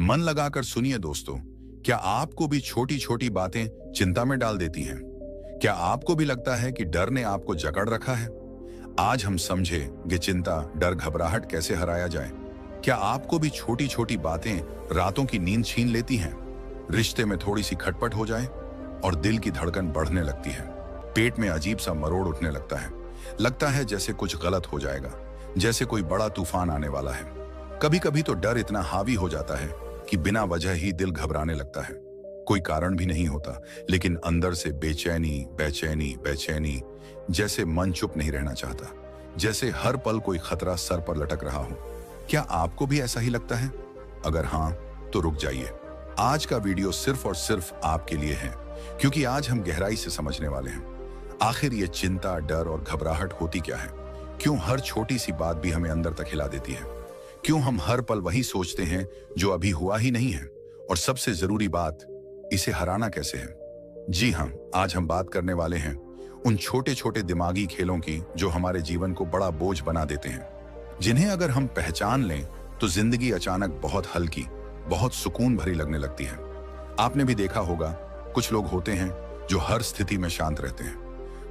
मन लगाकर सुनिए दोस्तों, क्या आपको भी छोटी छोटी बातें चिंता में डाल देती हैं? क्या आपको भी लगता है कि डर ने आपको जकड़ रखा है? आज हम समझे कि चिंता, डर, घबराहट कैसे हराया जाए। क्या आपको भी छोटी छोटी बातें रातों की नींद छीन लेती हैं? रिश्ते में थोड़ी सी खटपट हो जाए और दिल की धड़कन बढ़ने लगती है। पेट में अजीब सा मरोड़ उठने लगता है जैसे कुछ गलत हो जाएगा, जैसे कोई बड़ा तूफान आने वाला है। कभी कभी तो डर इतना हावी हो जाता है कि बिना वजह ही दिल घबराने लगता है। कोई कारण भी नहीं होता, लेकिन अंदर से बेचैनी बेचैनी बेचैनी, जैसे मन चुप नहीं रहना चाहता, जैसे हर पल कोई खतरा सर पर लटक रहा हो। क्या आपको भी ऐसा ही लगता है? अगर हाँ, तो रुक जाइए। आज का वीडियो सिर्फ और सिर्फ आपके लिए है, क्योंकि आज हम गहराई से समझने वाले हैं आखिर ये चिंता, डर और घबराहट होती क्या है। क्यों हर छोटी सी बात भी हमें अंदर तक हिला देती है? क्यों हम हर पल वही सोचते हैं जो अभी हुआ ही नहीं है? और सबसे जरूरी बात, इसे हराना कैसे है? जी हाँ, आज हम बात करने वाले हैं उन छोटे छोटे दिमागी खेलों की जो हमारे जीवन को बड़ा बोझ बना देते हैं, जिन्हें अगर हम पहचान लें तो जिंदगी अचानक बहुत हल्की, बहुत सुकून भरी लगने लगती है। आपने भी देखा होगा, कुछ लोग होते हैं जो हर स्थिति में शांत रहते हैं।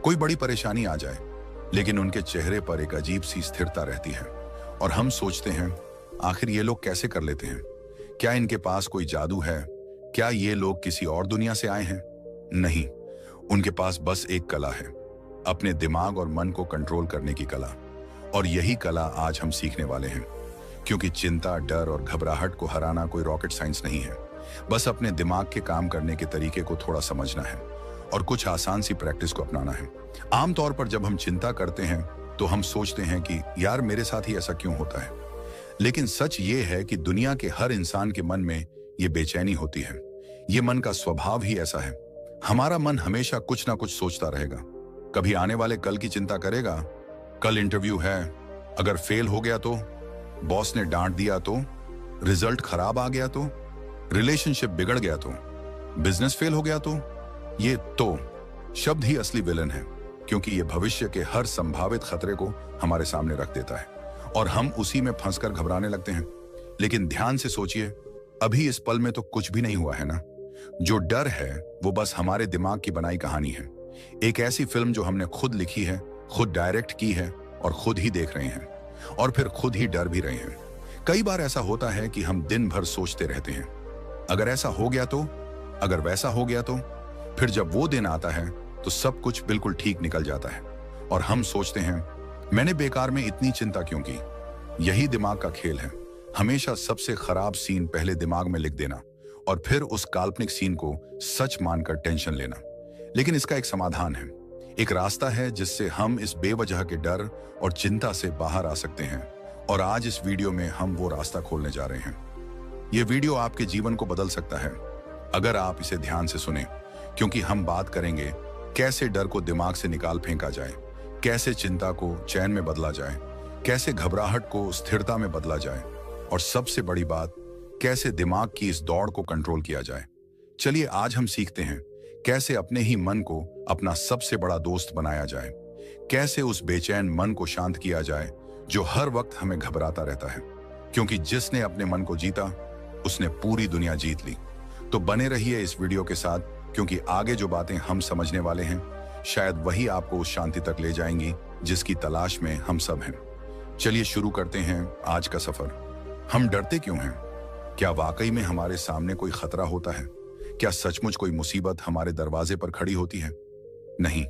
कोई बड़ी परेशानी आ जाए, लेकिन उनके चेहरे पर एक अजीब सी स्थिरता रहती है, और हम सोचते हैं आखिर ये लोग कैसे कर लेते हैं? क्या इनके पास कोई जादू है? क्या ये लोग किसी और दुनिया से आए हैं? नहीं, उनके पास बस एक कला है, अपने दिमाग और मन को कंट्रोल करने की कला। और यही कला आज हम सीखने वाले हैं, क्योंकि चिंता, डर और घबराहट को हराना कोई रॉकेट साइंस नहीं है। बस अपने दिमाग के काम करने के तरीके को थोड़ा समझना है और कुछ आसान सी प्रैक्टिस को अपनाना है। आमतौर पर जब हम चिंता करते हैं तो हम सोचते हैं कि यार मेरे साथ ही ऐसा क्यों होता है, लेकिन सच ये है कि दुनिया के हर इंसान के मन में ये बेचैनी होती है। ये मन का स्वभाव ही ऐसा है। हमारा मन हमेशा कुछ ना कुछ सोचता रहेगा। कभी आने वाले कल की चिंता करेगा, कल इंटरव्यू है, अगर फेल हो गया तो, बॉस ने डांट दिया तो, रिजल्ट खराब आ गया तो, रिलेशनशिप बिगड़ गया तो, बिजनेस फेल हो गया तो। ये तो शब्द ही असली विलन है, क्योंकि ये भविष्य के हर संभावित खतरे को हमारे सामने रख देता है और हम उसी में फंसकर घबराने लगते हैं। लेकिन ध्यान से सोचिए, अभी इस पल में तो कुछ भी नहीं हुआ है ना। जो डर है वो बस हमारे दिमाग की बनाई कहानी है, एक ऐसी फिल्म जो हमने खुद लिखी है, खुद डायरेक्ट की है और खुद ही देख रहे हैं, और फिर खुद ही डर भी रहे हैं। कई बार ऐसा होता है कि हम दिन भर सोचते रहते हैं, अगर ऐसा हो गया तो, अगर वैसा हो गया तो। फिर जब वो दिन आता है तो सब कुछ बिल्कुल ठीक निकल जाता है और हम सोचते हैं मैंने बेकार में इतनी चिंता क्यों की। यही दिमाग का खेल है, हमेशा सबसे खराब सीन पहले दिमाग में लिख देना और फिर उस काल्पनिक सीन को सच मानकर टेंशन लेना। लेकिन इसका एक समाधान है, एक रास्ता है जिससे हम इस बेवजह के डर और चिंता से बाहर आ सकते हैं, और आज इस वीडियो में हम वो रास्ता खोलने जा रहे हैं। ये वीडियो आपके जीवन को बदल सकता है अगर आप इसे ध्यान से सुने, क्योंकि हम बात करेंगे कैसे डर को दिमाग से निकाल फेंका जाए, कैसे चिंता को चैन में बदला जाए, कैसे घबराहट को स्थिरता में बदला जाए, और सबसे बड़ी बात, कैसे दिमाग की इस दौड़ को कंट्रोल किया जाए। चलिए आज हम सीखते हैं कैसे अपने ही मन को अपना सबसे बड़ा दोस्त बनाया जाए, कैसे उस बेचैन मन को शांत किया जाए जो हर वक्त हमें घबराता रहता है, क्योंकि जिसने अपने मन को जीता उसने पूरी दुनिया जीत ली। तो बने रहिए इस वीडियो के साथ, क्योंकि आगे जो बातें हम समझने वाले हैं शायद वही आपको उस शांति तक ले जाएंगी जिसकी तलाश में हम सब हैं। चलिए शुरू करते हैं आज का सफर। हम डरते क्यों हैं? क्या वाकई में हमारे सामने कोई खतरा होता है? क्या सचमुच कोई मुसीबत हमारे दरवाजे पर खड़ी होती है? नहीं,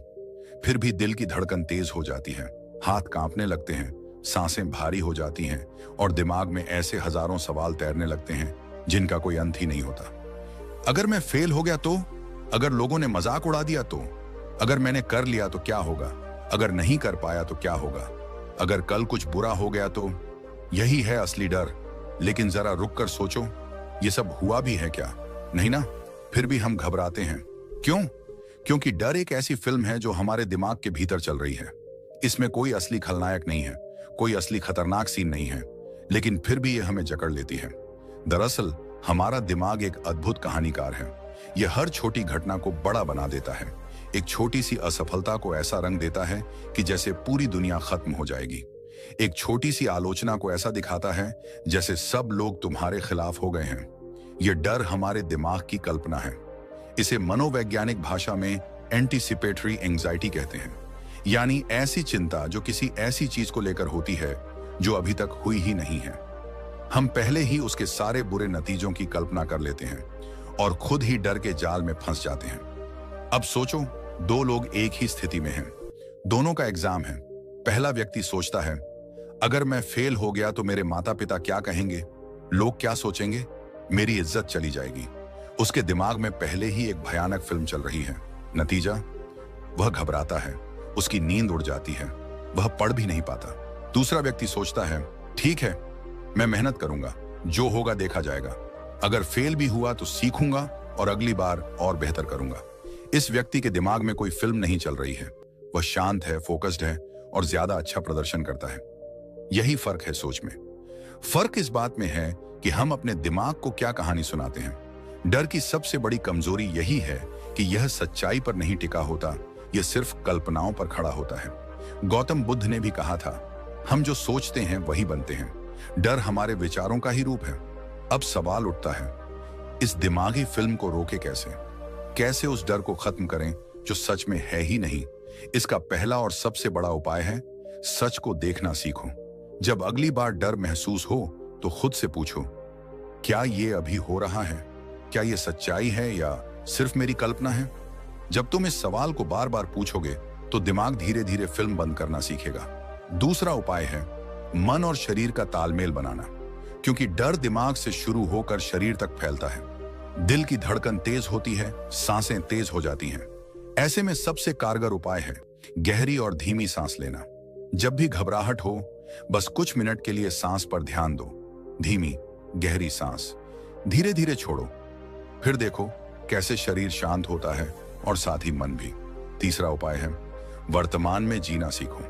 फिर भी दिल की धड़कन तेज हो जाती है, हाथ कांपने लगते हैं, सांसें भारी हो जाती हैं और दिमाग में ऐसे हजारों सवाल तैरने लगते हैं जिनका कोई अंत ही नहीं होता। अगर मैं फेल हो गया तो, अगर लोगों ने मजाक उड़ा दिया तो, अगर मैंने कर लिया तो क्या होगा, अगर नहीं कर पाया तो क्या होगा, अगर कल कुछ बुरा हो गया तो। यही है असली डर। लेकिन जरा रुक कर सोचो, ये सब हुआ भी है क्या? नहीं ना? फिर भी हम घबराते हैं। क्यों? क्योंकि डर एक ऐसी फिल्म है जो हमारे दिमाग के भीतर चल रही है। इसमें कोई असली खलनायक नहीं है, कोई असली खतरनाक सीन नहीं है, लेकिन फिर भी ये हमें जकड़ लेती है। दरअसल हमारा दिमाग एक अद्भुत कहानीकार है। यह हर छोटी घटना को बड़ा बना देता है, एक छोटी सी असफलता को ऐसा रंग देता है कि जैसे पूरी दुनिया खत्म हो जाएगी। एक छोटी सी आलोचना को ऐसा दिखाता है जैसे सब लोग तुम्हारे खिलाफ हो गए हैं। यह डर हमारे दिमाग की कल्पना है। इसे मनोवैज्ञानिक भाषा में एंटीसिपेटरी एंजाइटी कहते हैं, यानी ऐसी चिंता जो किसी ऐसी चीज को लेकर होती है जो अभी तक हुई ही नहीं है। हम पहले ही उसके सारे बुरे नतीजों की कल्पना कर लेते हैं और खुद ही डर के जाल में फंस जाते हैं। अब सोचो, दो लोग एक ही स्थिति में हैं, दोनों का एग्जाम है। पहला व्यक्ति सोचता है, अगर मैं फेल हो गया तो मेरे माता पिता क्या कहेंगे, लोग क्या सोचेंगे, मेरी इज्जत चली जाएगी। उसके दिमाग में पहले ही एक भयानक फिल्म चल रही है। नतीजा, वह घबराता है, उसकी नींद उड़ जाती है, वह पढ़ भी नहीं पाता। दूसरा व्यक्ति सोचता है, ठीक है, मैं मेहनत करूंगा, जो होगा देखा जाएगा। अगर फेल भी हुआ तो सीखूंगा और अगली बार और बेहतर करूंगा। इस व्यक्ति के दिमाग में कोई फिल्म नहीं चल रही है, वह शांत है, फोकस्ड है और ज्यादा अच्छा प्रदर्शन करता है। यही फर्क है सोच में। फर्क इस बात में है कि हम अपने दिमाग को क्या कहानी सुनाते हैं। डर की सबसे बड़ी कमजोरी यही है कि यह सच्चाई पर नहीं टिका होता, यह सिर्फ कल्पनाओं पर खड़ा होता है। गौतम बुद्ध ने भी कहा था, हम जो सोचते हैं वही बनते हैं। डर हमारे विचारों का ही रूप है। अब सवाल उठता है, इस दिमागी फिल्म को रोके कैसे उस डर को खत्म करें जो सच में है ही नहीं। इसका पहला और सबसे बड़ा उपाय है, सच को देखना सीखो। जब अगली बार डर महसूस हो तो खुद से पूछो, क्या ये अभी हो रहा है, क्या ये सच्चाई है या सिर्फ मेरी कल्पना है। जब तुम इस सवाल को बार बार पूछोगे तो दिमाग धीरे धीरे फिल्म बंद करना सीखेगा। दूसरा उपाय है मन और शरीर का तालमेल बनाना, क्योंकि डर दिमाग से शुरू होकर शरीर तक फैलता है। दिल की धड़कन तेज होती है, सांसें तेज हो जाती हैं। ऐसे में सबसे कारगर उपाय है गहरी और धीमी सांस लेना। जब भी घबराहट हो, बस कुछ मिनट के लिए सांस पर ध्यान दो। धीमी गहरी सांस, धीरे धीरे छोड़ो, फिर देखो कैसे शरीर शांत होता है और साथ ही मन भी। तीसरा उपाय है वर्तमान में जीना सीखो।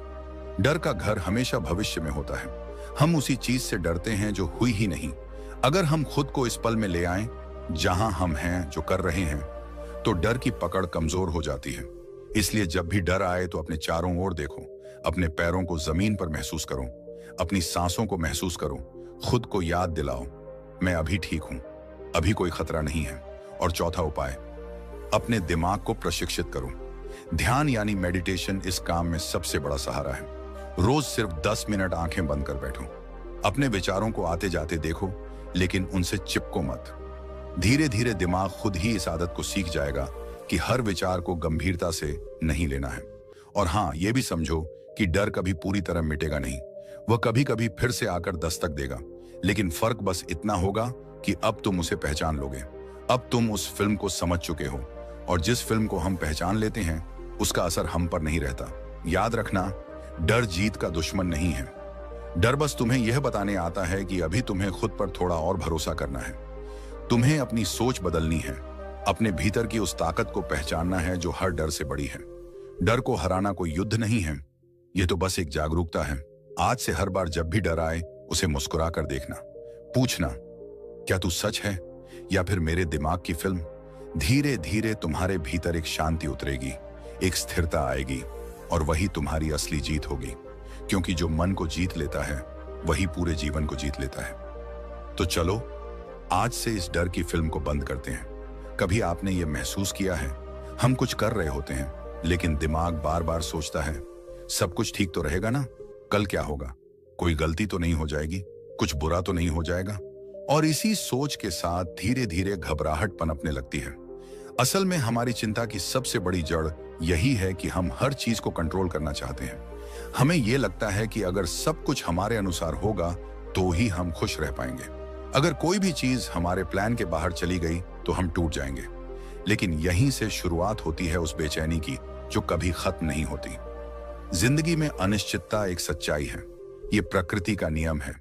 डर का घर हमेशा भविष्य में होता है। हम उसी चीज से डरते हैं जो हुई ही नहीं। अगर हम खुद को इस पल में ले आएं, जहां हम हैं, जो कर रहे हैं, तो डर की पकड़ कमजोर हो जाती है। इसलिए जब भी डर आए तो अपने चारों ओर देखो, अपने पैरों को जमीन पर महसूस करो, अपनी सांसों को महसूस करो, खुद को याद दिलाओ, मैं अभी ठीक हूं, अभी कोई खतरा नहीं है। और चौथा उपाय, अपने दिमाग को प्रशिक्षित करो। ध्यान यानी मेडिटेशन इस काम में सबसे बड़ा सहारा है। रोज सिर्फ 10 मिनट आंखें बंद कर बैठो, अपने विचारों को आते जाते देखो, लेकिन उनसे चिपको मत। धीरे धीरे दिमाग खुद ही इस आदत को सीख जाएगा कि हर विचार को गंभीरता से नहीं लेना है। और हाँ, यह भी समझो कि डर कभी पूरी तरह मिटेगा नहीं, वह कभी कभी फिर से आकर दस्तक देगा। लेकिन फर्क बस इतना होगा कि अब तुम उसे पहचान लोगे। अब तुम उस फिल्म को समझ चुके हो, और जिस फिल्म को हम पहचान लेते हैं उसका असर हम पर नहीं रहता। याद रखना, डर जीत का दुश्मन नहीं है। डर बस तुम्हें यह बताने आता है कि अभी तुम्हें खुद पर थोड़ा और भरोसा करना है। तुम्हें अपनी सोच बदलनी है, अपने भीतर की उस ताकत को पहचानना है जो हर डर से बड़ी है। डर को हराना कोई युद्ध नहीं है, यह तो बस एक जागरूकता है। आज से हर बार जब भी डर आए उसे मुस्कुरा कर देखना, पूछना, क्या तू सच है या फिर मेरे दिमाग की फिल्म। धीरे धीरे तुम्हारे भीतर एक शांति उतरेगी, एक स्थिरता आएगी, और वही तुम्हारी असली जीत होगी। क्योंकि जो मन को जीत लेता है वही पूरे जीवन को जीत लेता है। तो चलो आज से इस डर की फिल्म को बंद करते हैं। कभी आपने ये महसूस किया है, हम कुछ कर रहे होते हैं लेकिन दिमाग बार बार सोचता है, सब कुछ ठीक तो रहेगा ना, कल क्या होगा, कोई गलती तो नहीं हो जाएगी, कुछ बुरा तो नहीं हो जाएगा। और इसी सोच के साथ धीरे धीरे घबराहट पनपने लगती है। असल में हमारी चिंता की सबसे बड़ी जड़ यही है कि हम हर चीज को कंट्रोल करना चाहते हैं। हमें यह लगता है कि अगर सब कुछ हमारे अनुसार होगा तो ही हम खुश रह पाएंगे। अगर कोई भी चीज हमारे प्लान के बाहर चली गई तो हम टूट जाएंगे। लेकिन यहीं से शुरुआत होती है उस बेचैनी की जो कभी खत्म नहीं होती। जिंदगी में अनिश्चितता एक सच्चाई है, ये प्रकृति का नियम है।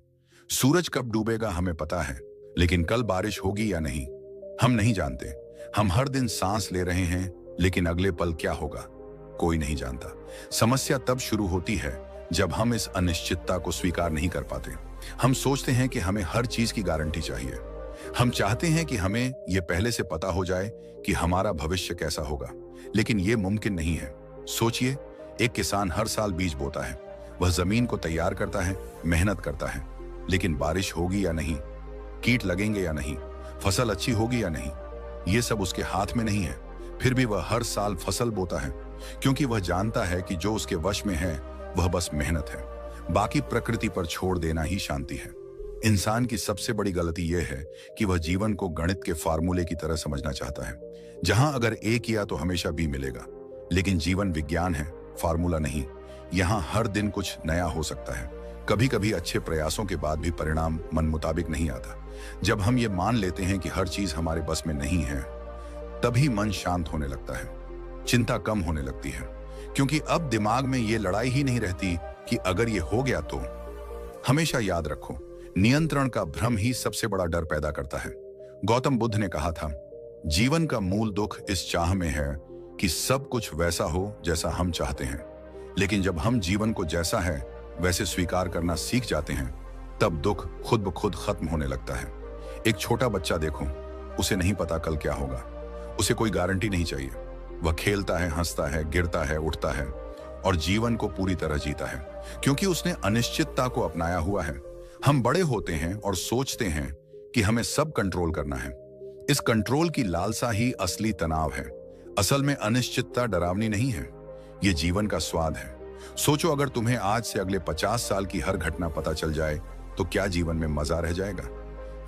सूरज कब डूबेगा हमें पता है, लेकिन कल बारिश होगी या नहीं हम नहीं जानते। हम हर दिन सांस ले रहे हैं, लेकिन अगले पल क्या होगा कोई नहीं जानता। समस्या तब शुरू होती है जब हम इस अनिश्चितता को स्वीकार नहीं कर पाते। हम सोचते हैं कि हमें हर चीज की गारंटी चाहिए। हम चाहते हैं कि हमें यह पहले से पता हो जाए कि हमारा भविष्य कैसा होगा, लेकिन यह मुमकिन नहीं है। सोचिए, एक किसान हर साल बीज बोता है, वह जमीन को तैयार करता है, मेहनत करता है, लेकिन बारिश होगी या नहीं, कीट लगेंगे या नहीं, फसल अच्छी होगी या नहीं, ये सब उसके हाथ में नहीं है। फिर भी वह हर साल फसल बोता है, क्योंकि वह जानता है कि जो उसके वश में है वह बस मेहनत है। बाकी प्रकृति पर छोड़ देना ही शांति है। इंसान की सबसे बड़ी गलती यह है कि वह जीवन को गणित के फार्मूले की तरह समझना चाहता है, जहां अगर ए किया तो हमेशा बी मिलेगा। लेकिन जीवन विज्ञान है, फार्मूला नहीं। यहाँ हर दिन कुछ नया हो सकता है। कभी कभी अच्छे प्रयासों के बाद भी परिणाम मन मुताबिक नहीं आता। जब हम ये मान लेते हैं कि हर चीज हमारे बस में नहीं है, तभी मन शांत होने लगता है, चिंता कम होने लगती है, क्योंकि अब दिमाग में ये लड़ाई ही नहीं रहती कि अगर ये हो गया तो। हमेशा याद रखो, नियंत्रण का भ्रम ही सबसे बड़ा डर पैदा करता है। गौतम बुद्ध ने कहा था, जीवन का मूल दुख इस चाह में है कि सब कुछ वैसा हो जैसा हम चाहते हैं। लेकिन जब हम जीवन को जैसा है वैसे स्वीकार करना सीख जाते हैं, तब दुख खुद ब खुद खत्म होने लगता है। एक छोटा बच्चा देखो, उसे नहीं पता कल क्या होगा, उसे कोई गारंटी नहीं चाहिए। वह खेलता है, हंसता है, गिरता है, उठता है और जीवन को पूरी तरह जीता है, क्योंकि उसने अनिश्चितता को अपनाया हुआ है। हम बड़े होते हैं और सोचते हैं कि हमें सब कंट्रोल करना है। इस कंट्रोल की लालसा ही असली तनाव है। असल में अनिश्चितता डरावनी नहीं है, ये जीवन का स्वाद है। सोचो, अगर तुम्हें आज से अगले 50 साल की हर घटना पता चल जाए तो क्या जीवन में मजा रह जाएगा?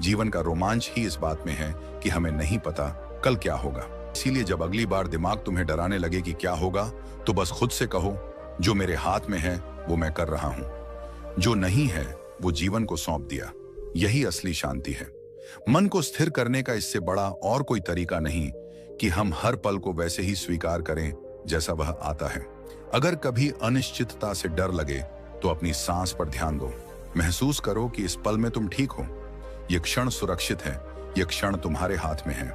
जीवन का रोमांच ही इस बात में है कि हमें नहीं पता कल क्या होगा। इसीलिए जब अगली बार दिमाग तुम्हें डराने लगे कि क्या होगा, तो बस खुद से कहो, जो मेरे हाथ में है वो मैं कर रहा हूं, जो नहीं है वो जीवन को सौंप दिया। यही असली शांति है। मन को स्थिर करने का इससे बड़ा और कोई तरीका नहीं कि हम हर पल को वैसे ही स्वीकार करें जैसा वह आता है। अगर कभी अनिश्चितता से डर लगे तो अपनी सांस पर ध्यान दो। महसूस करो कि इस पल में तुम ठीक हो। यह क्षण सुरक्षित है, यह क्षण तुम्हारे हाथ में है।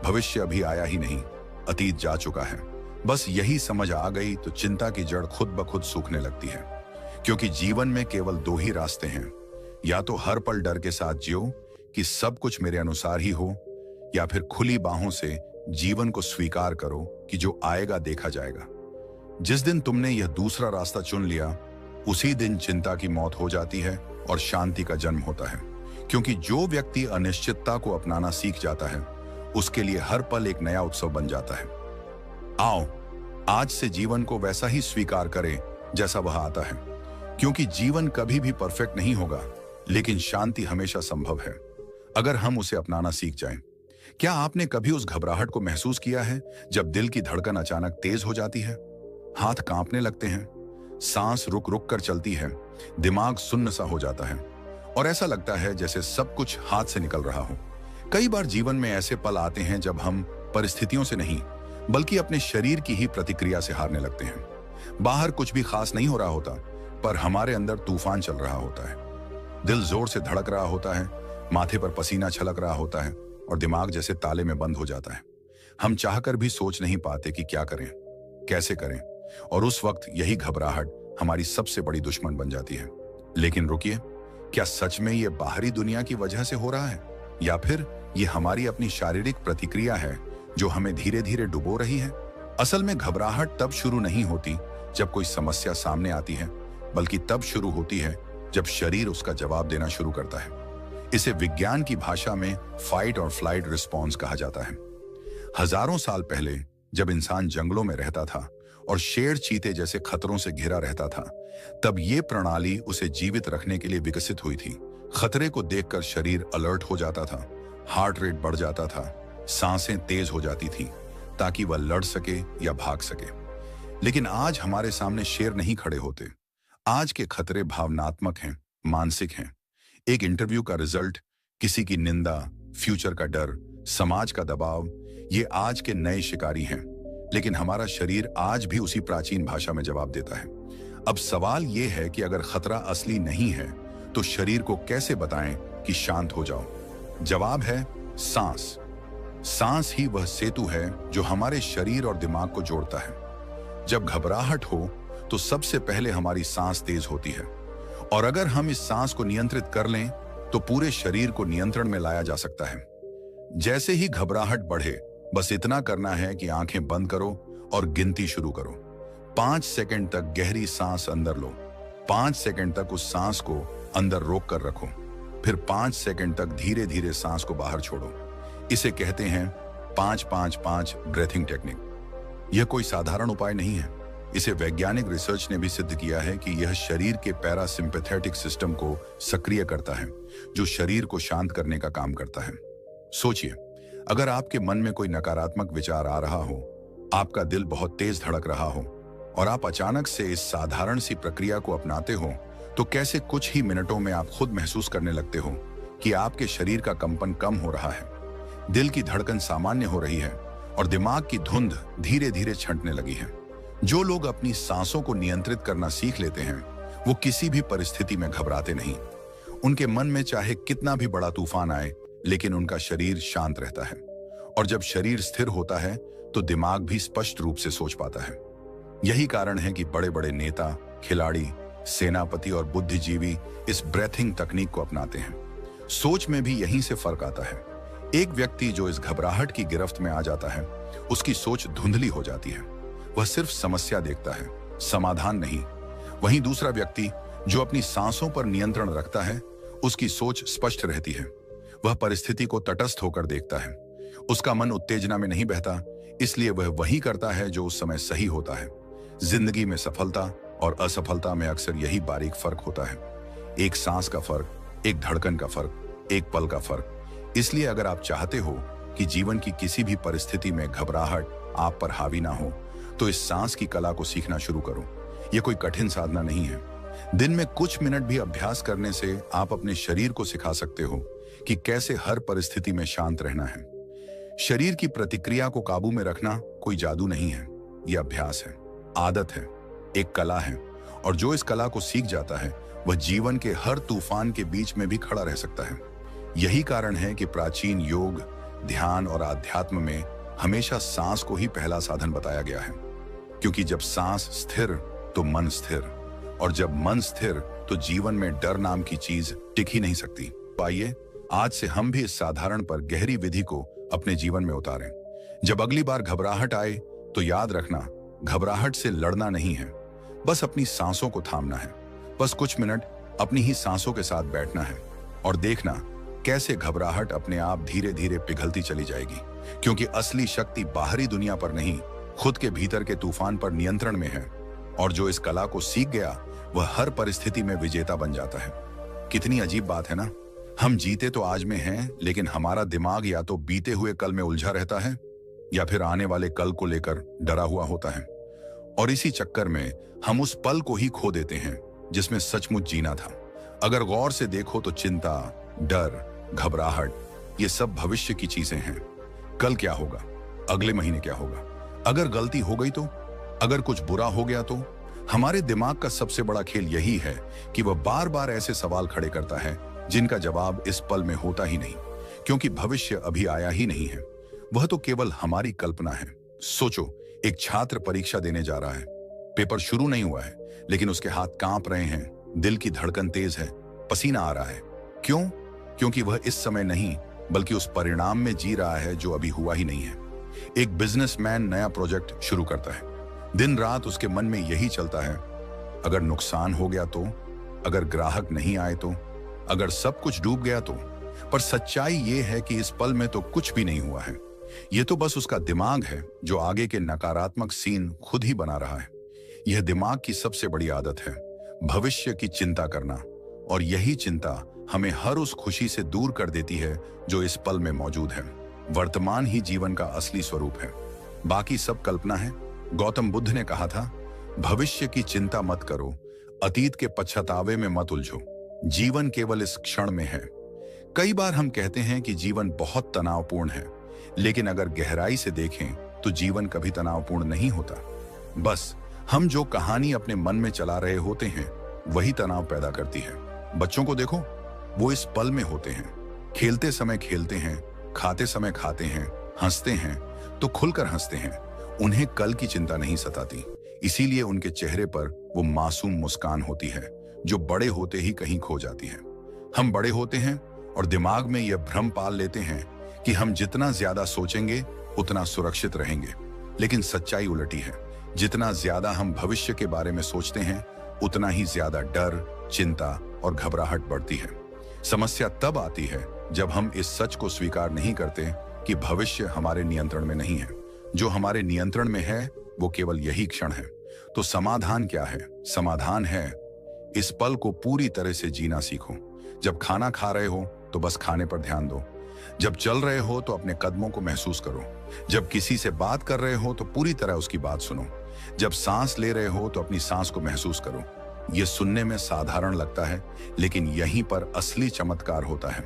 भविष्य अभी आया ही नहीं, अतीत जा चुका है। बस यही समझ आ गई तो चिंता की जड़ खुद ब खुद सूखने लगती है। क्योंकि जीवन में केवल दो ही रास्ते हैं, या तो हर पल डर के साथ जियो कि सब कुछ मेरे अनुसार ही हो, या फिर खुली बाहों से जीवन को स्वीकार करो कि जो आएगा देखा जाएगा। जिस दिन तुमने यह दूसरा रास्ता चुन लिया, उसी दिन चिंता की मौत हो जाती है और शांति का जन्म होता है। क्योंकि जो व्यक्ति अनिश्चितता को अपनाना सीख जाता है, उसके लिए हर पल एक नया उत्सव बन जाता है। आओ, आज से जीवन को वैसा ही स्वीकार करें जैसा वह आता है। क्योंकि जीवन कभी भी परफेक्ट नहीं होगा, लेकिन शांति हमेशा संभव है, अगर हम उसे अपनाना सीख जाएं। क्या आपने कभी उस घबराहट को महसूस किया है जब दिल की धड़कन अचानक तेज हो जाती है, हाथ कांपने लगते हैं, सांस रुक रुक कर चलती है, दिमाग सुन्न सा हो जाता है और ऐसा लगता है जैसे सब कुछ हाथ से निकल रहा हो? कई बार जीवन में ऐसे पल आते हैं जब हम परिस्थितियों से नहीं, बल्कि अपने शरीर की ही प्रतिक्रिया से हारने लगते हैं। बाहर कुछ भी खास नहीं हो रहा होता, पर हमारे अंदर तूफान चल रहा होता है। दिल जोर से धड़क रहा होता है, माथे पर पसीना छलक रहा होता है और दिमाग जैसे ताले में बंद हो जाता है। हम चाहकर भी सोच नहीं पाते कि क्या करें, कैसे करें, और उस वक्त यही घबराहट हमारी सबसे बड़ी दुश्मन बन जाती है। लेकिन रुकिए, क्या सच में ये बाहरी दुनिया की वजह से हो रहा है, या फिर ये हमारी अपनी शारीरिक प्रतिक्रिया है जो हमें धीरे धीरे डुबो रही है? असल में घबराहट तब शुरू नहीं होती जब कोई समस्या सामने आती है, बल्कि तब शुरू होती है जब शरीर उसका जवाब देना शुरू करता है। इसे विज्ञान की भाषा में फाइट और फ्लाइट रिस्पॉन्स कहा जाता है। हजारों साल पहले जब इंसान जंगलों में रहता था और शेर चीते जैसे खतरों से घिरा रहता था, तब ये प्रणाली उसे जीवित रखने के लिए विकसित हुई थी। खतरे को देखकर शरीर अलर्ट हो जाता था, हार्ट रेट बढ़ जाता था, सांसें तेज हो जाती थी, ताकि वह लड़ सके या भाग सके। लेकिन आज हमारे सामने शेर नहीं खड़े होते। आज के खतरे भावनात्मक हैं, मानसिक हैं। एक इंटरव्यू का रिजल्ट, किसी की निंदा, फ्यूचर का डर, समाज का दबाव, ये आज के नए शिकारी हैं। लेकिन हमारा शरीर आज भी उसी प्राचीन भाषा में जवाब देता है। अब सवाल यह है कि अगर खतरा असली नहीं है तो शरीर को कैसे बताएं कि शांत हो जाओ? जवाब है सांस। सांस ही वह सेतु है जो हमारे शरीर और दिमाग को जोड़ता है। जब घबराहट हो तो सबसे पहले हमारी सांस तेज होती है, और अगर हम इस सांस को नियंत्रित कर लें तो पूरे शरीर को नियंत्रण में लाया जा सकता है। जैसे ही घबराहट बढ़े, बस इतना करना है कि आंखें बंद करो और गिनती शुरू करो। 5 सेकंड तक गहरी सांस अंदर लो, 5 सेकंड तक उस सांस को अंदर रोक कर रखो, फिर 5 सेकंड तक धीरे धीरे सांस को बाहर छोड़ो। इसे कहते हैं 5-5-5 ब्रेथिंग टेक्निक। यह कोई साधारण उपाय नहीं है। इसे वैज्ञानिक रिसर्च ने भी सिद्ध किया है कि यह शरीर के पैरासिम्पैथेटिक सिस्टम को सक्रिय करता है, जो शरीर को शांत करने का काम करता है। सोचिए, अगर आपके मन में कोई नकारात्मक विचार आ रहा हो, आपका दिल बहुत तेज धड़क रहा हो और आप अचानक से इस साधारण सी प्रक्रिया को अपनाते हो, तो कैसे कुछ ही मिनटों में आप खुद महसूस करने लगते हो कि आपके शरीर का कंपन कम हो रहा है, दिल की धड़कन सामान्य हो रही है और दिमाग की धुंध धीरे धीरे छंटने लगी है। जो लोग अपनी सांसों को नियंत्रित करना सीख लेते हैं, वो किसी भी परिस्थिति में घबराते नहीं। उनके मन में चाहे कितना भी बड़ा तूफान आए, लेकिन उनका शरीर शांत रहता है। और जब शरीर स्थिर होता है, तो दिमाग भी स्पष्ट रूप से सोच पाता है। यही कारण है कि बड़े बड़े नेता, खिलाड़ी, सेनापति और बुद्धिजीवी इस ब्रेथिंग तकनीक को अपनाते हैं। सोच में भी यहीं से फर्क आता है। एक व्यक्ति जो इस घबराहट की गिरफ्त में आ जाता है, उसकी सोच धुंधली हो जाती है। वह सिर्फ समस्या देखता है, समाधान नहीं। वहीं दूसरा व्यक्ति जो अपनी सांसों पर नियंत्रण रखता है, उसकी सोच स्पष्ट रहती है। वह परिस्थिति को तटस्थ होकर देखता है। उसका मन उत्तेजना में नहीं बहता, इसलिए वह वही करता है जो उस समय सही होता है। जिंदगी में सफलता और असफलता में अक्सर यही बारीक फर्क होता है। एक सांस का फर्क, एक धड़कन का फर्क, एक पल का फर्क। इसलिए अगर आप चाहते हो कि जीवन की किसी भी परिस्थिति में घबराहट आप पर हावी ना हो, तो इस सांस की कला को सीखना शुरू करो। यह कोई कठिन साधना नहीं है। दिन में कुछ मिनट भी अभ्यास करने से आप अपने शरीर को सिखा सकते हो कि कैसे हर परिस्थिति में शांत रहना है। शरीर की प्रतिक्रिया को काबू में रखना कोई जादू नहीं है, यह अभ्यास है, आदत है, एक कला है। और जो इस कला को सीख जाता है, वह जीवन के हर तूफान के बीच में भी खड़ा रह सकता है। यही कारण है कि प्राचीन योग, ध्यान और आध्यात्म में हमेशा सांस को ही पहला साधन बताया गया है। क्योंकि जब सांस स्थिर तो मन स्थिर, और जब मन स्थिर तो जीवन में डर नाम की चीज टिक ही नहीं सकती। आइए आज से हम भी इस साधारण पर गहरी विधि को अपने जीवन में उतारें। जब अगली बार घबराहट आए, तो याद रखना, घबराहट से लड़ना नहीं है, बस अपनी सांसों को थामना है। बस कुछ मिनट अपनी ही सांसों के साथ बैठना है और देखना कैसे घबराहट अपने आप धीरे धीरे पिघलती चली जाएगी। क्योंकि असली शक्ति बाहरी दुनिया पर नहीं, खुद के भीतर के तूफान पर नियंत्रण में है। और जो इस कला को सीख गया, वह हर परिस्थिति में विजेता बन जाता है। कितनी अजीब बात है ना। हम जीते तो आज में हैं, लेकिन हमारा दिमाग या तो बीते हुए कल में उलझा रहता है या फिर आने वाले कल को लेकर डरा हुआ होता है। और इसी चक्कर में हम उस पल को ही खो देते हैं जिसमें सचमुच जीना था। अगर गौर से देखो तो चिंता, डर, घबराहट, ये सब भविष्य की चीजें हैं। कल क्या होगा, अगले महीने क्या होगा, अगर गलती हो गई तो, अगर कुछ बुरा हो गया तो। हमारे दिमाग का सबसे बड़ा खेल यही है कि वह बार बार ऐसे सवाल खड़े करता है जिनका जवाब इस पल में होता ही नहीं, क्योंकि भविष्य अभी आया ही नहीं है। वह तो केवल हमारी कल्पना है। सोचो, एक छात्र परीक्षा देने जा रहा है। पेपर शुरू नहीं हुआ है, लेकिन उसके हाथ कांप रहे हैं, दिल की धड़कन तेज है, पसीना आ रहा है। क्यों? क्योंकि वह इस समय नहीं, बल्कि उस परिणाम में जी रहा है जो अभी हुआ ही नहीं है। एक बिजनेसमैन नया प्रोजेक्ट शुरू करता है। दिन रात उसके मन में यही चलता है, अगर नुकसान हो गया तो, अगर ग्राहक नहीं आए तो, अगर सब कुछ डूब गया तो। पर सच्चाई ये है कि इस पल में तो कुछ भी नहीं हुआ है। यह तो बस उसका दिमाग है जो आगे के नकारात्मक सीन खुद ही बना रहा है। यह दिमाग की सबसे बड़ी आदत है, भविष्य की चिंता करना। और यही चिंता हमें हर उस खुशी से दूर कर देती है जो इस पल में मौजूद है। वर्तमान ही जीवन का असली स्वरूप है, बाकी सब कल्पना है। गौतम बुद्ध ने कहा था, भविष्य की चिंता मत करो, अतीत के पछतावे में मत उलझो, जीवन केवल इस क्षण में है। कई बार हम कहते हैं कि जीवन बहुत तनावपूर्ण है, लेकिन अगर गहराई से देखें तो जीवन कभी तनावपूर्ण नहीं होता। बस हम जो कहानी अपने मन में चला रहे होते हैं, वही तनाव पैदा करती है। बच्चों को देखो, वो इस पल में होते हैं, खेलते समय खेलते हैं, खाते समय खाते हैं, हंसते हैं तो खुलकर हंसते हैं। उन्हें कल की चिंता नहीं सताती, इसीलिए उनके चेहरे पर वो मासूम मुस्कान होती है जो बड़े होते ही कहीं खो जाती है। हम बड़े होते हैं और दिमाग में यह भ्रम पाल लेते हैं कि हम जितना ज्यादा सोचेंगे उतना सुरक्षित रहेंगे। लेकिन सच्चाई उलटी है, जितना ज्यादा हम भविष्य के बारे में सोचते हैं, उतना ही ज्यादा डर, चिंता और घबराहट बढ़ती है। समस्या तब आती है जब हम इस सच को स्वीकार नहीं करते कि भविष्य हमारे नियंत्रण में नहीं है। जो हमारे नियंत्रण में है वो केवल यही क्षण है। तो समाधान क्या है? समाधान है इस पल को पूरी तरह से जीना सीखो। जब खाना खा रहे हो तो बस खाने पर ध्यान दो। जब चल रहे हो तो अपने कदमों को महसूस करो। जब किसी से बात कर रहे हो तो पूरी तरह उसकी बात सुनो। जब सांस ले रहे हो तो अपनी सांस को महसूस करो। यह सुनने में साधारण लगता है, लेकिन यहीं पर असली चमत्कार होता है।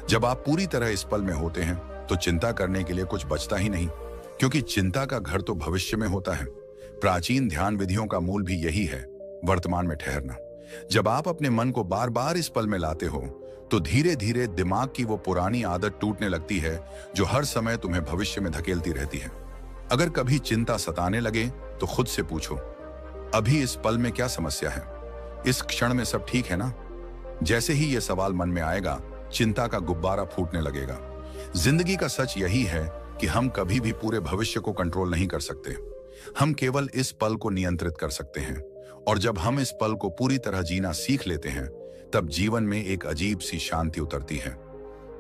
जब आप पूरी तरह इस पल में होते हैं तो चिंता करने के लिए कुछ बचता ही नहीं, क्योंकि चिंता का घर तो भविष्य में होता है। प्राचीन ध्यान विधियों का मूल भी यही है, वर्तमान में ठहरना। जब आप अपने मन को बार बार इस पल में लाते हो तो धीरे धीरे दिमाग की वो पुरानी आदत टूटने लगती है जो हर समय तुम्हें भविष्य में धकेलती रहती है। अगर कभी चिंता सताने लगे तो खुद से पूछो, अभी इस पल में क्या समस्या है? इस क्षण में सब ठीक है ना? जैसे ही यह सवाल मन में आएगा, चिंता का गुब्बारा फूटने लगेगा। जिंदगी का सच यही है कि हम कभी भी पूरे भविष्य को कंट्रोल नहीं कर सकते। हम केवल इस पल को नियंत्रित कर सकते हैं। और जब हम इस पल को पूरी तरह जीना सीख लेते हैं, तब जीवन में एक अजीब सी शांति उतरती है।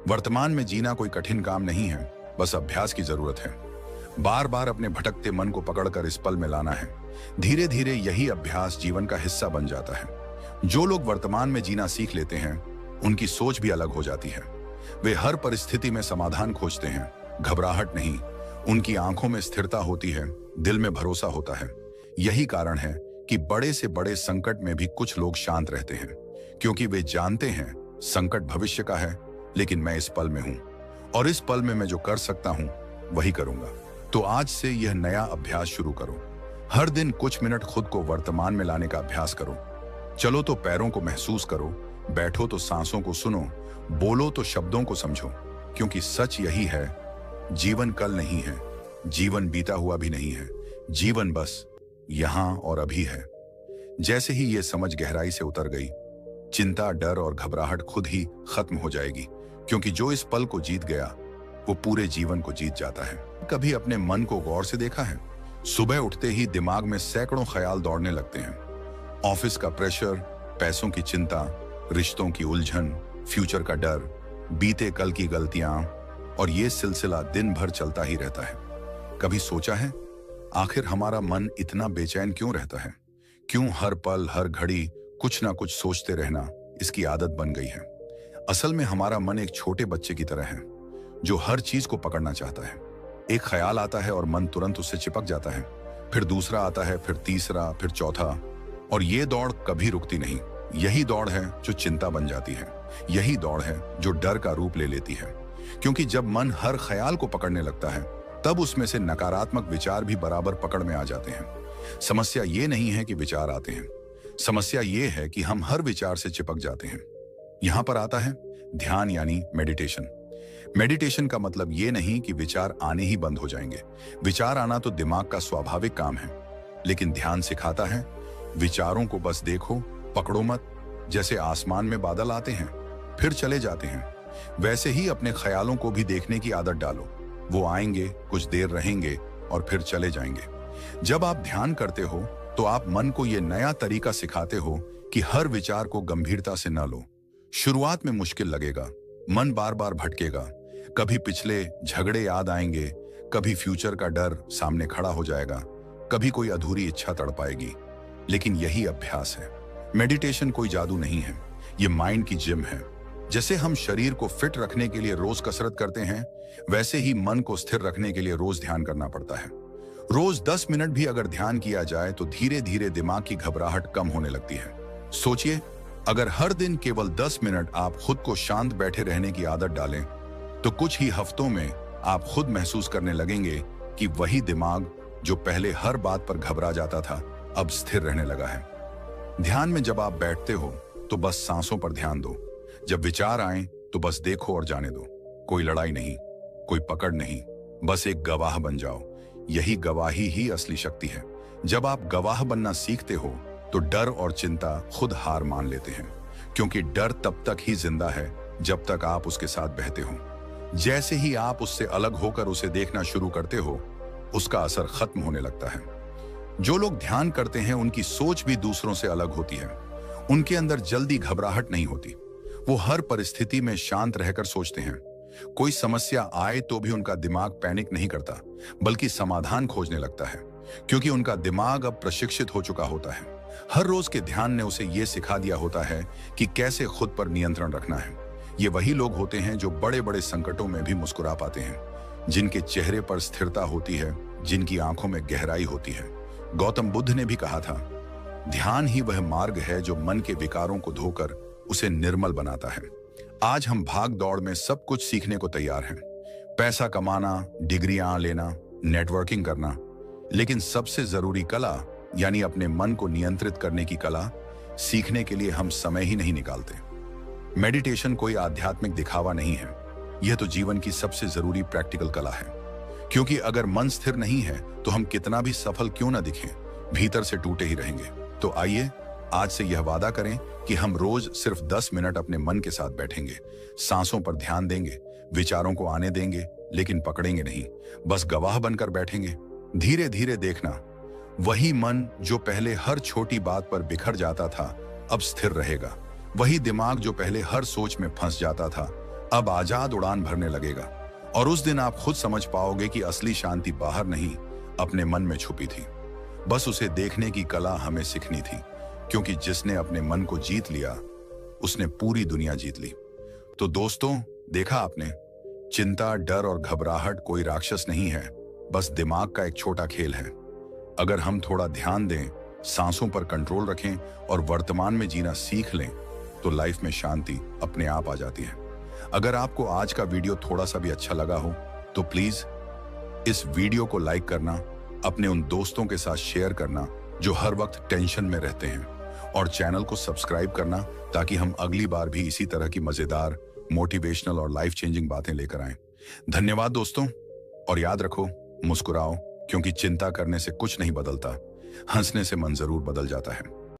वर्तमान में जीना कोई कठिन काम नहीं है, बस अभ्यास की जरूरत है। बार बार अपने भटकते मन को पकड़कर इस पल में लाना है। धीरे धीरे यही अभ्यास जीवन का हिस्सा बन जाता है। जो लोग वर्तमान में जीना सीख लेते हैं, उनकी सोच भी अलग हो जाती है। वे हर परिस्थिति में समाधान खोजते हैं, घबराहट नहीं। उनकी आंखों में स्थिरता होती है, दिल में भरोसा होता है। यही कारण है कि बड़े से बड़े संकट में भी कुछ लोग शांत रहते हैं, क्योंकि वे जानते हैं संकट भविष्य का है, लेकिन मैं इस पल में हूं और इस पल में मैं जो कर सकता हूं वही करूंगा। तो आज से यह नया अभ्यास शुरू करो। हर दिन कुछ मिनट खुद को वर्तमान में लाने का अभ्यास करो। चलो तो पैरों को महसूस करो, बैठो तो सांसों को सुनो, बोलो तो शब्दों को समझो। क्योंकि सच यही है, जीवन कल नहीं है, जीवन बीता हुआ भी नहीं है, जीवन बस यहां और अभी है। जैसे ही यह समझ गहराई से उतर गई, चिंता, डर और घबराहट खुद ही खत्म हो जाएगी, क्योंकि जो इस पल को जीत गया वो पूरे जीवन को जीत जाता है। कभी अपने मन को गौर से देखा है? सुबह उठते ही दिमाग में सैकड़ों ख्याल दौड़ने लगते हैं। ऑफिस का प्रेशर, पैसों की चिंता, रिश्तों की उलझन, फ्यूचर का डर, बीते कल की गलतियां, और ये सिलसिला दिन भर चलता ही रहता है। कभी सोचा है आखिर हमारा मन इतना बेचैन क्यों रहता है? क्यों हर पल हर घड़ी कुछ ना कुछ सोचते रहना इसकी आदत बन गई है? असल में हमारा मन एक छोटे बच्चे की तरह है जो हर चीज को पकड़ना चाहता है। एक ख्याल आता है और मन तुरंत उससे चिपक जाता है, फिर दूसरा आता है, फिर तीसरा, फिर चौथा, और ये दौड़ कभी रुकती नहीं। यही दौड़ है जो चिंता बन जाती है, यही दौड़ है जो डर का रूप ले लेती है। क्योंकि जब मन हर ख्याल को पकड़ने लगता है, तब उसमें से नकारात्मक विचार भी बराबर पकड़ में आ जाते हैं। समस्या ये नहीं है कि विचार आते हैं, समस्या ये है कि हम हर विचार से चिपक जाते हैं। यहां पर आता है ध्यान यानी मेडिटेशन। मेडिटेशन का मतलब ये नहीं कि विचार आने ही बंद हो जाएंगे। विचार आना तो दिमाग का स्वाभाविक काम है, लेकिन ध्यान सिखाता है विचारों को बस देखो, पकड़ो मत। जैसे आसमान में बादल आते हैं फिर चले जाते हैं, वैसे ही अपने ख्यालों को भी देखने की आदत डालो। वो आएंगे, कुछ देर रहेंगे और फिर चले जाएंगे। जब आप ध्यान करते हो तो आप मन को यह नया तरीका सिखाते हो कि हर विचार को गंभीरता से न लो। शुरुआत में मुश्किल लगेगा, मन बार बार भटकेगा, कभी पिछले झगड़े याद आएंगे, कभी फ्यूचर का डर सामने खड़ा हो जाएगा, कभी कोई अधूरी इच्छा तड़पाएगी। लेकिन यही अभ्यास है। मेडिटेशन कोई जादू नहीं है, ये माइंड की जिम है। जैसे हम शरीर को फिट रखने के लिए रोज कसरत करते हैं, वैसे ही मन को स्थिर रखने के लिए रोज ध्यान करना पड़ता है। रोज 10 मिनट भी अगर ध्यान किया जाए तो धीरे धीरे दिमाग की घबराहट कम होने लगती है। सोचिए, अगर हर दिन केवल 10 मिनट आप खुद को शांत बैठे रहने की आदत डालें, तो कुछ ही हफ्तों में आप खुद महसूस करने लगेंगे कि वही दिमाग जो पहले हर बात पर घबरा जाता था, अब स्थिर रहने लगा है। ध्यान में जब आप बैठते हो तो बस सांसों पर ध्यान दो। जब विचार आए तो बस देखो और जाने दो। कोई लड़ाई नहीं, कोई पकड़ नहीं, बस एक गवाह बन जाओ। यही गवाही ही असली शक्ति है। जब आप गवाह बनना सीखते हो तो डर और चिंता खुद हार मान लेते हैं, क्योंकि डर तब तक ही जिंदा है जब तक आप उसके साथ बहते हो। जैसे ही आप उससे अलग होकर उसे देखना शुरू करते हो, उसका असर खत्म होने लगता है। जो लोग ध्यान करते हैं उनकी सोच भी दूसरों से अलग होती है। उनके अंदर जल्दी घबराहट नहीं होती। वो हर परिस्थिति में शांत रहकर सोचते हैं। कोई समस्या आए तो भी उनका दिमाग पैनिक नहीं करता, बल्कि समाधान खोजने लगता है, क्योंकि उनका दिमाग अब प्रशिक्षित हो चुका होता है। हर रोज के ध्यान ने उसे यह सिखा दिया होता है कि कैसे खुद पर नियंत्रण रखना है। ये वही लोग होते हैं जो बड़े बड़े संकटों में भी मुस्कुरा पाते हैं, जिनके चेहरे पर स्थिरता होती है, जिनकी आंखों में गहराई होती है। गौतम बुद्ध ने भी कहा था, ध्यान ही वह मार्ग है जो मन के विकारों को धोकर उसे निर्मल बनाता है। आज हम भाग दौड़ में सब कुछ सीखने को तैयार हैं, पैसा कमाना, डिग्रियां लेना, नेटवर्किंग करना, लेकिन सबसे जरूरी कला यानी अपने मन को नियंत्रित करने की कला सीखने के लिए हम समय ही नहीं निकालते। मेडिटेशन कोई आध्यात्मिक दिखावा नहीं है, यह तो जीवन की सबसे जरूरी प्रैक्टिकल कला है। क्योंकि अगर मन स्थिर नहीं है तो हम कितना भी सफल क्यों ना दिखें, भीतर से टूटे ही रहेंगे। तो आइए आज से यह वादा करें कि हम रोज सिर्फ 10 मिनट अपने मन के साथ बैठेंगे, सांसों पर ध्यान देंगे, विचारों को आने देंगे, लेकिन पकड़ेंगे नहीं, बस गवाह बनकर बैठेंगे। धीरे धीरे देखना, वही मन जो पहले हर छोटी बात पर बिखर जाता था अब स्थिर रहेगा। वही दिमाग जो पहले हर सोच में फंस जाता था अब आजाद उड़ान भरने लगेगा। और उस दिन आप खुद समझ पाओगे कि असली शांति बाहर नहीं, अपने मन में छुपी थी। बस उसे देखने की कला हमें सीखनी थी, क्योंकि जिसने अपने मन को जीत लिया उसने पूरी दुनिया जीत ली। तो दोस्तों, देखा आपने, चिंता, डर और घबराहट कोई राक्षस नहीं है, बस दिमाग का एक छोटा खेल है। अगर हम थोड़ा ध्यान दें, सांसों पर कंट्रोल रखें और वर्तमान में जीना सीख लें तो लाइफ में शांति अपने आप आ जाती है। अगर आपको आज का वीडियो थोड़ा सा भी अच्छा लगा हो तो प्लीज इस वीडियो को लाइक करना, अपने उन दोस्तों के साथ शेयर करना जो हर वक्त टेंशन में रहते हैं, और चैनल को सब्सक्राइब करना ताकि हम अगली बार भी इसी तरह की मजेदार, मोटिवेशनल और लाइफ चेंजिंग बातें लेकर आएं। धन्यवाद दोस्तों, और याद रखो, मुस्कुराओ, क्योंकि चिंता करने से कुछ नहीं बदलता, हंसने से मन जरूर बदल जाता है।